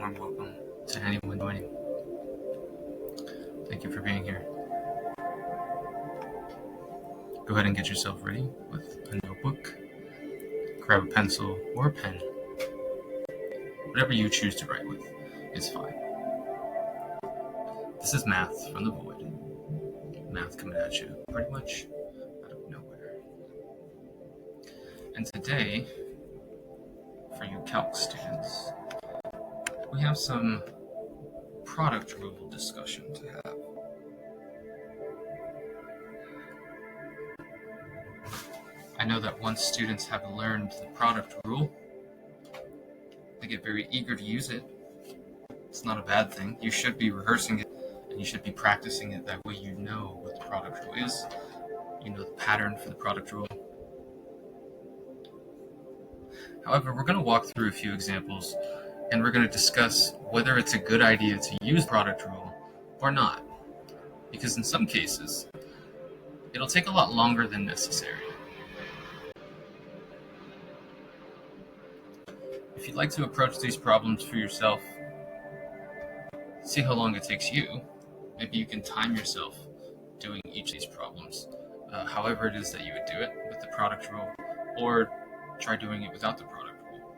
warm welcome to anyone joining. Thank you for being here. Go ahead and get yourself ready with a notebook. Grab a pencil or a pen. Whatever you choose to write with is fine. This is math from the void. Math coming at you pretty much out of nowhere. And today, for you calc students, we have some product rule discussion to have. I know that once students have learned the product rule, they get very eager to use it. It's not a bad thing. You should be rehearsing it and you should be practicing it. That way you know what the product rule is. You know the pattern for the product rule. However, we're going to walk through a few examples and we're going to discuss whether it's a good idea to use product rule or not. Because in some cases, it'll take a lot longer than necessary. If you'd like to approach these problems for yourself, see how long it takes you. Maybe you can time yourself doing each of these problems, however it is that you would do it with the product rule, or try doing it without the product rule.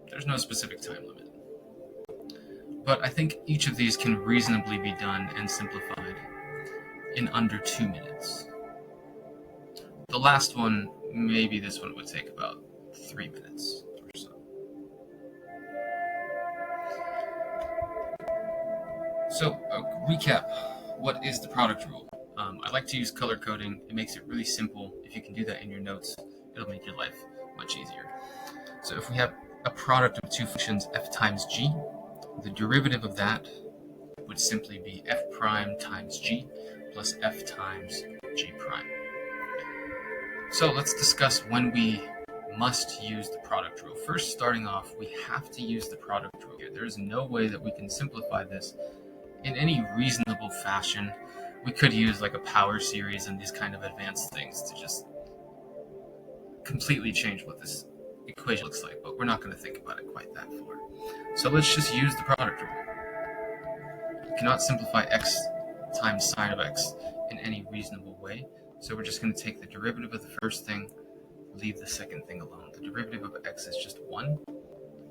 There's no specific time limit. But I think each of these can reasonably be done and simplified in under 2 minutes. The last one, maybe this one would take about 3 minutes or so. So, recap, what is the product rule? I like to use color coding. It makes it really simple. If you can do that in your notes, it'll make your life much easier. So if we have a product of two functions, f times g, the derivative of that would simply be f prime times g plus f times g prime. So let's discuss when we must use the product rule. First, starting off, we have to use the product rule here. There is no way that we can simplify this in any reasonable fashion. We could use like a power series and these kind of advanced things to just completely change what this equation looks like, but we're not going to think about it quite that far. So let's just use the product rule. We cannot simplify x times sine of x in any reasonable way. So we're just going to take the derivative of the first thing, leave the second thing alone. The derivative of x is just 1,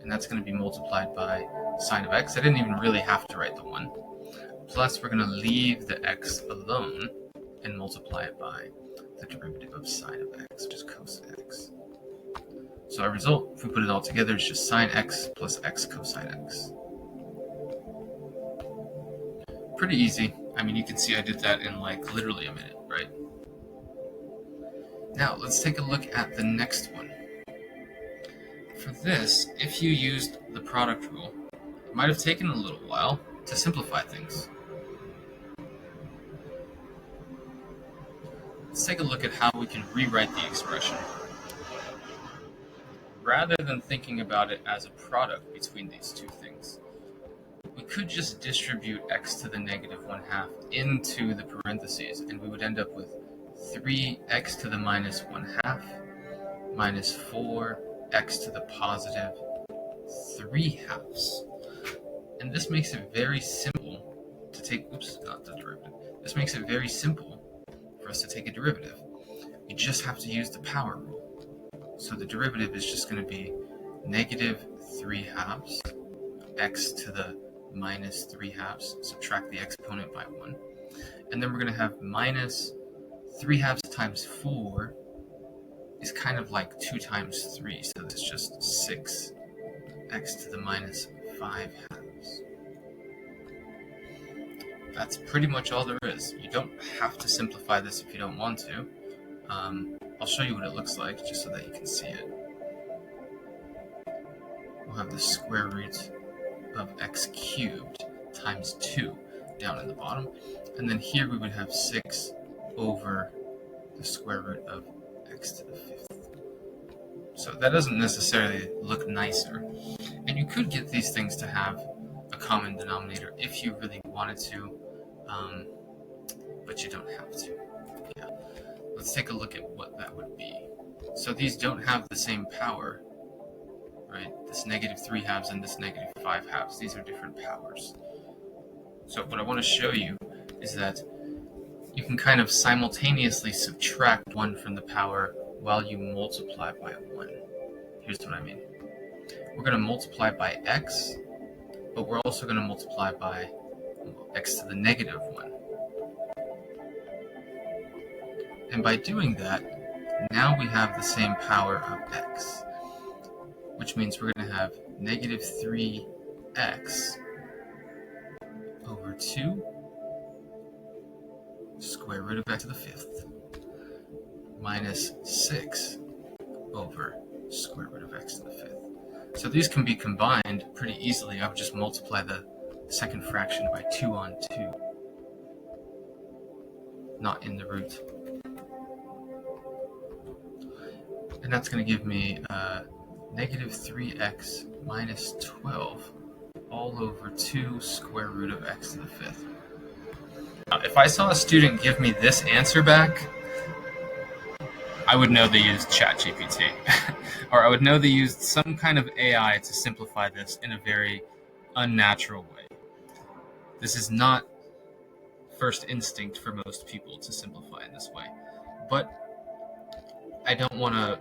and that's going to be multiplied by sine of x. I didn't even really have to write the 1. Plus, we're going to leave the x alone and multiply it by the derivative of sine of x, which is cos x. So our result, if we put it all together, is just sine x plus x cosine x. Pretty easy. I mean, you can see I did that in like literally a minute, right? Now, let's take a look at the next one. For this, if you used the product rule, it might have taken a little while to simplify things. Let's take a look at how we can rewrite the expression. Rather than thinking about it as a product between these two things, we could just distribute x to the negative 1/2 into the parentheses, and we would end up with 3x to the minus 1/2 minus 4x to the positive 3/2. And this makes it very simple to take, not the derivative. This makes it very simple for us to take a derivative. We just have to use the power rule. So the derivative is just going to be negative 3/2 x to the minus 3/2, subtract the exponent by 1. And then we're going to have minus 3/2 times 4 is kind of like 2 times 3, so it's just 6x to the minus 5/2. That's pretty much all there is. You don't have to simplify this if you don't want to. I'll show you what it looks like just so that you can see it. We'll have the square root of x cubed times 2 down in the bottom. And then here we would have 6 over the square root of x to the 5th. So that doesn't necessarily look nicer. And you could get these things to have a common denominator if you really wanted to, but you don't have to. Yeah. Let's take a look at what that would be. So these don't have the same power, right? This -3/2 and this -5/2. These are different powers. So what I want to show you is that you can kind of simultaneously subtract 1 from the power while you multiply by 1. Here's what I mean. We're going to multiply by x, but we're also going to multiply by x to the -1. And by doing that, now we have the same power of x, which means we're going to have -3x over 2 square root of x to the 5th minus 6 over square root of x to the 5th. So these can be combined pretty easily. I would just multiply the second fraction by 2 on 2, not in the root. And that's going to give me -3x minus 12 all over 2 square root of x to the 5th. Now, if I saw a student give me this answer back, I would know they used ChatGPT. Or I would know they used some kind of AI to simplify this in a very unnatural way. This is not first instinct for most people to simplify in this way. But I don't want to,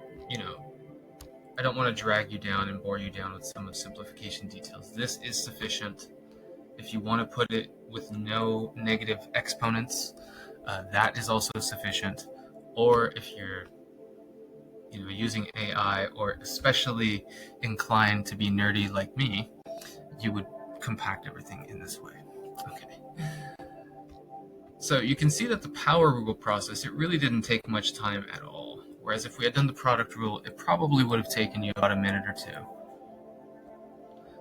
I don't want to drag you down and bore you down with some of the simplification details. This is sufficient. If you want to put it with no negative exponents, that is also sufficient. Or if you're using AI, or especially inclined to be nerdy like me, you would compact everything in this way. Okay. So you can see that the power rule process, it really didn't take much time at all. Whereas if we had done the product rule, it probably would have taken you about a minute or 2.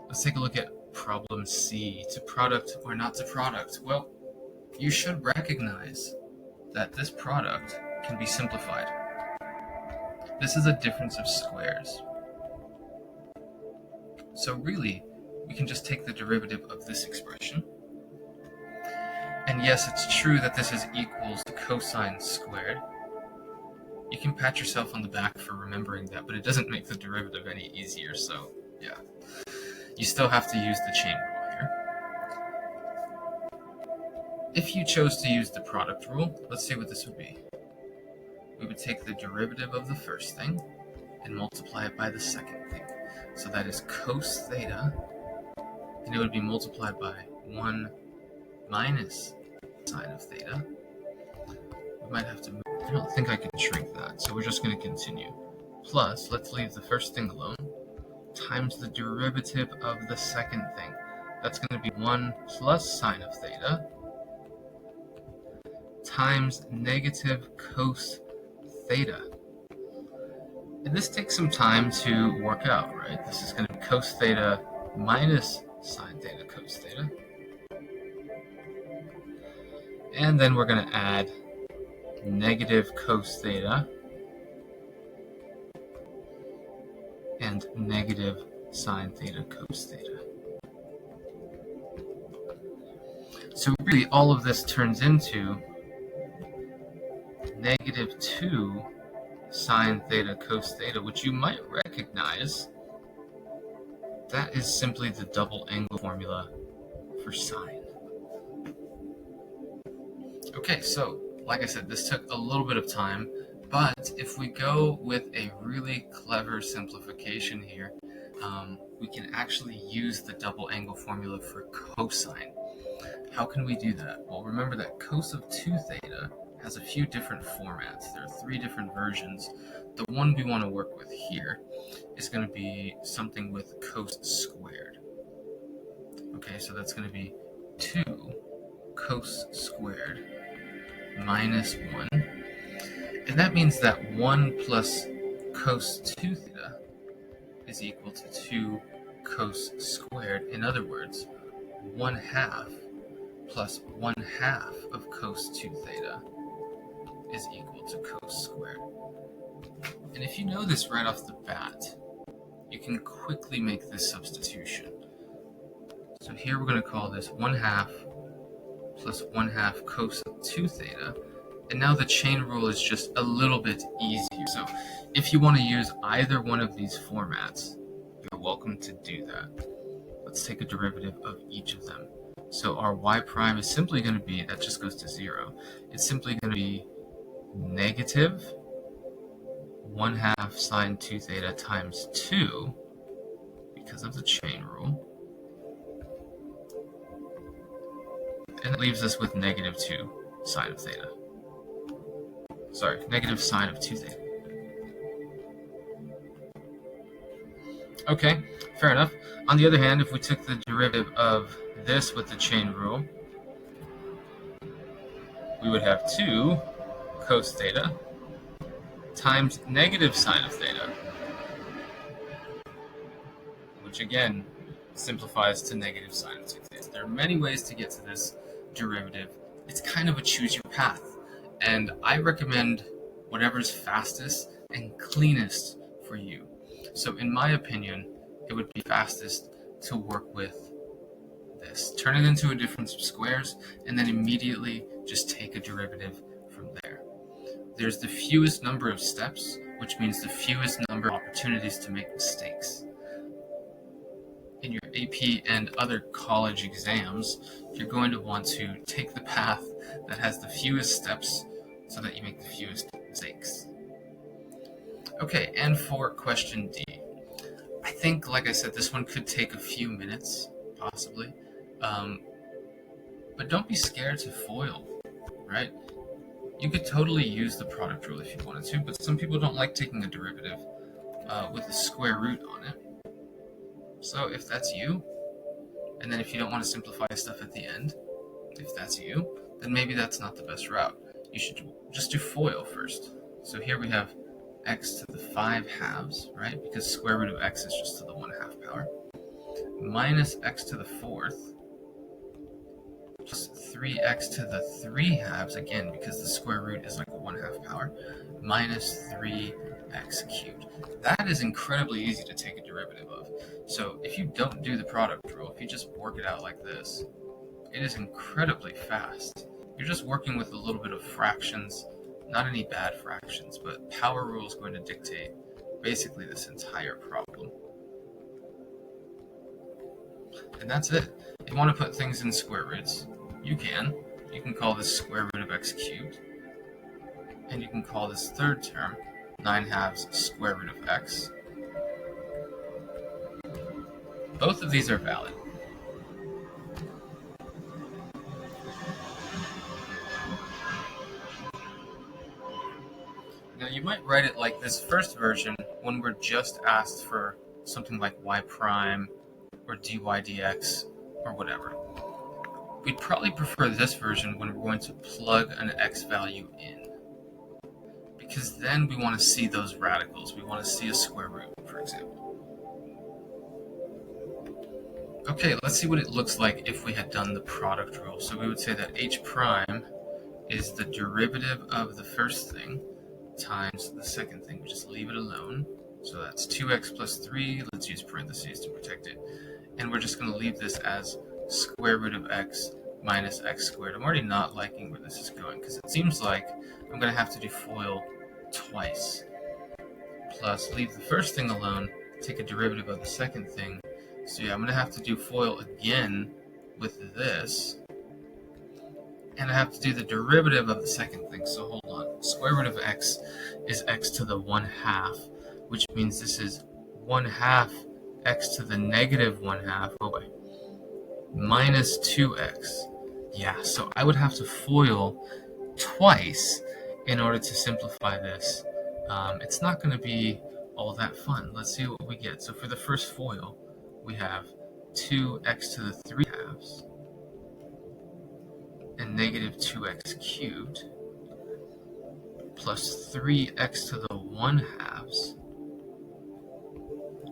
Let's take a look at problem C, to product or not to product. Well, you should recognize that this product can be simplified. This is a difference of squares. So really, we can just take the derivative of this expression. And yes, it's true that this is equals to cosine squared. You can pat yourself on the back for remembering that, but it doesn't make the derivative any easier, so yeah. You still have to use the chain rule here. If you chose to use the product rule, let's see what this would be. We would take the derivative of the first thing and multiply it by the second thing. So that is cos theta, and it would be multiplied by 1 minus sine of theta. We might have to move. I don't think I can shrink that, so we're just going to continue. Plus, let's leave the first thing alone, times the derivative of the second thing. That's going to be 1 plus sine of theta times negative cos theta. And this takes some time to work out, right? This is going to be cos theta minus sine theta cos theta. And then we're going to add negative cos theta and negative sine theta cos theta. So really all of this turns into -2 sine theta cos theta, which you might recognize. That is simply the double angle formula for sine. Okay, so like I said, this took a little bit of time, but if we go with a really clever simplification here, we can actually use the double angle formula for cosine. How can we do that? Well, remember that cos of 2 theta has a few different formats. There are 3 different versions. The one we want to work with here is going to be something with cos squared. Okay, so that's going to be 2 cos squared minus 1. And that means that 1 plus cos 2 theta is equal to 2 cos squared. In other words, 1/2 plus 1/2 of cos 2 theta is equal to cos squared. And if you know this right off the bat, you can quickly make this substitution. So here we're going to call this 1/2 plus 1/2 cos 2 theta. And now the chain rule is just a little bit easier. So if you want to use either one of these formats, you're welcome to do that. Let's take a derivative of each of them. So our y prime is simply going to be, that just goes to 0. It's simply going to be negative 1/2 sine 2 theta times 2, because of the chain rule. And that leaves us with negative 2 sine of theta. Sorry, negative sine of 2 theta. Okay, fair enough. On the other hand, if we took the derivative of this with the chain rule, we would have 2 cos theta times negative sine of theta, which again simplifies to negative sine of 2 theta. There are many ways to get to this derivative. It's kind of a choose your path, and I recommend whatever's fastest and cleanest for you. So in my opinion, it would be fastest to work with this. Turn it into a difference of squares, and then immediately just take a derivative from there. There's the fewest number of steps, which means the fewest number of opportunities to make mistakes. In your AP and other college exams, you're going to want to take the path that has the fewest steps so that you make the fewest mistakes. Okay, and for question D, I think, like I said, this one could take a few minutes, possibly, but don't be scared to FOIL, right? You could totally use the product rule if you wanted to, but some people don't like taking a derivative with a square root on it. So if that's you, and then if you don't want to simplify stuff at the end, if that's you, then maybe that's not the best route. You should just do FOIL first. So here we have x to the 5/2, right? Because square root of x is just to the 1/2 power, minus x to the 4th, plus 3x to the 3/2, again, because the square root is like a 1/2 power, minus 3x cubed. That is incredibly easy to take a derivative of. So if you don't do the product rule, if you just work it out like this, it is incredibly fast. You're just working with a little bit of fractions, not any bad fractions, but power rule is going to dictate basically this entire problem. And that's it. If you want to put things in square roots, you can. You can call this square root of x cubed, and you can call this third term 9/2 square root of x. Both of these are valid. Now you might write it like this first version when we're just asked for something like y prime or dy dx or whatever. We'd probably prefer this version when we're going to plug an x value in, because then we want to see those radicals. We want to see a square root, for example. Okay, let's see what it looks like if we had done the product rule. So we would say that h prime is the derivative of the first thing times the second thing. We just leave it alone. So that's 2x plus 3. Let's use parentheses to protect it. And we're just going to leave this as square root of x minus x squared. I'm already not liking where this is going, because it seems like I'm going to have to do FOIL twice. Plus, leave the first thing alone, take a derivative of the second thing. So yeah, I'm going to have to do FOIL again with this. And I have to do the derivative of the second thing. So hold on. Square root of x is x to the 1/2, which means this is 1/2 x to the negative 1/2, oh wait, minus 2x. Yeah, so I would have to FOIL twice in order to simplify this. It's not going to be all that fun. Let's see what we get. So for the first FOIL, we have 2x to the 3/2 and negative 2x cubed plus 3x to the 1/2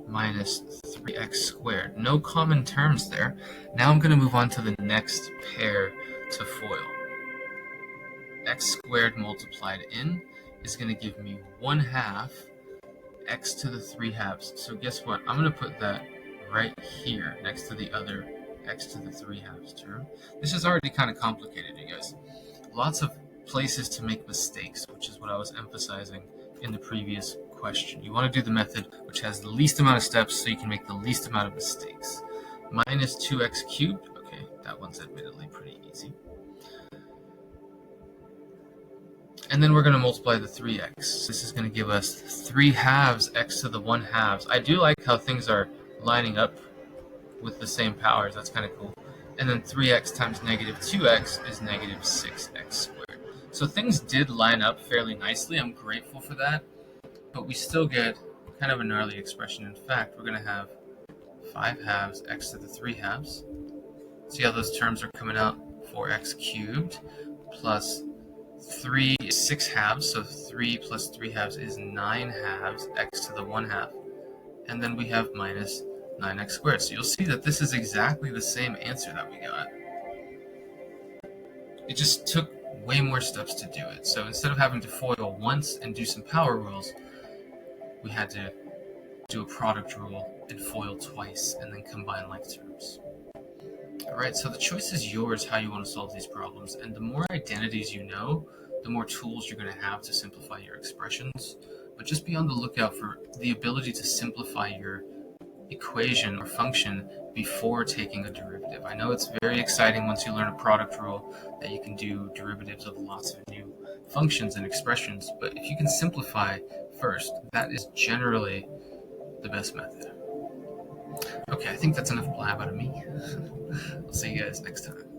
minus 3x squared. No common terms there. Now I'm going to move on to the next pair to FOIL. X squared multiplied in is going to give me 1/2 x to the 3/2. So guess what? I'm going to put that right here next to the other x to the 3/2 term. This is already kind of complicated, you guys. Lots of places to make mistakes, which is what I was emphasizing in the previous question. You want to do the method which has the least amount of steps so you can make the least amount of mistakes. Minus 2x cubed. Okay, that one's admittedly pretty easy. And then we're going to multiply the 3x. This is going to give us 3 halves x to the 1 halves. I do like how things are lining up with the same powers. That's kind of cool. And then 3x times negative 2x is negative 6x squared. So things did line up fairly nicely. I'm grateful for that. But we still get kind of a gnarly expression. In fact, we're going to have 5 halves x to the 3 halves. See how those terms are coming out? 4x cubed plus 3 is 6 halves, so 3 plus 3 halves is 9 halves, x to the 1 half. And then we have minus 9x squared. So you'll see that this is exactly the same answer that we got. It just took way more steps to do it. So instead of having to FOIL once and do some power rules, we had to do a product rule and FOIL twice and then combine like terms. Alright, so the choice is yours how you want to solve these problems, and the more identities you know, the more tools you're going to have to simplify your expressions. But just be on the lookout for the ability to simplify your equation or function before taking a derivative. I know it's very exciting once you learn a product rule that you can do derivatives of lots of new functions and expressions, but if you can simplify first, that is generally the best method. Okay, I think that's enough blab out of me. I'll see you guys next time.